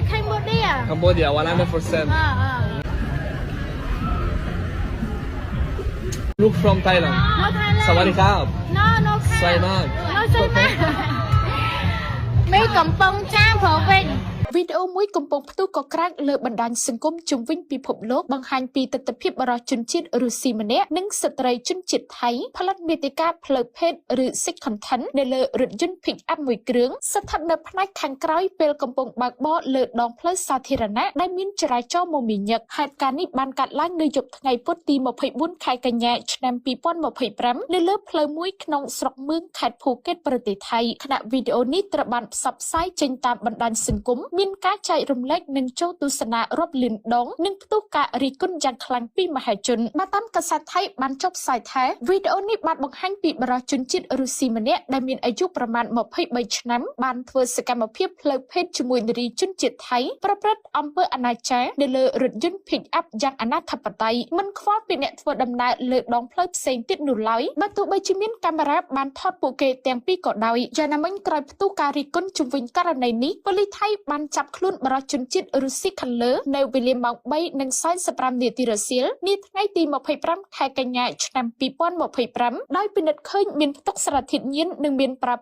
Cambodia. Cambodia 100%. Look from Thailand. No Thailand. สวัสดีครับ No สวย ค่ะ มาก No สวยมากไม่កំប៉ុងចាមព្រោះវិញ វីដេអូមួយកំពុងផ្ទុះកក្រាក់លើបណ្ដាញសង្គមជុំវិញពិភពលោកបង្ហាញពីទស្សនវិជ្ជាបរិជនជាតិរុស្ស៊ីម្នាក់និងស្ត្រីជនជាតិថៃផលិតមាតិកាផ្លូវភេទឬ sex content នៅលើរថយន្ត pick up មួយគ្រឿងស្ថិតនៅផ្នែកខាងក្រោយពេលកំពុងបើកបរលើដងផ្លូវសាធារណៈដែលមានចរាចរណ៍មមាញឹកហេតុការណ៍នេះបានកើតឡើងនៅយប់ថ្ងៃពុធទី24ខែកញ្ញាឆ្នាំ2025នៅលើផ្លូវមួយក្នុងស្រុកមឿងខេត្តភូកេតប្រទេសថៃខណៈវីដេអូនេះត្រូវបានផ្សព្វផ្សាយចេញតាមបណ្ដាញសង្គមមានការចែករំលែកនិងចូលទស្សនារាប់លានដងនិងផ្ទុះការរិះគន់យ៉ាងខ្លាំងពីមហាជនបាទតាមកាសែតថៃបានចុះផ្សាយថាវីដេអូនេះបានបង្ហាញពីបរិជនជាតិរុស្ស៊ីម្នាក់ដែលមានអាយុប្រមាណ23ឆ្នាំបានធ្វើសកម្មភាពផ្លូវភេទជាមួយនារីជនជាតិថៃប្រព្រឹត្តអំពើអនាចារនៅលើរថយន្ត pick up យ៉ាងអនាធបត័យមិនខ្វល់ពីអ្នកធ្វើដំណើរលើដងផ្លូវផ្សេងទៀតនោះឡើយបើទោះបីជាមានកាមេរ៉ាបានថតពួកគេទាំងពីរក៏ដោយយ៉ាងណាមិញក្រោយផ្ទុះការរិះគន់ជុំវិញករណីនេះប៉ូលីសថៃបានចាប់ខ្លួនបរិជនជាតិរុស្ស៊ីខាងលើនៅវេលាម៉ោង 3:45 នាទីរសៀលនាថ្ងៃទី25ខែកញ្ញាឆ្នាំ2025ដោយពិនិត្យឃើញមានផ្ទុកសារធាតុញៀននិងមានប្រើ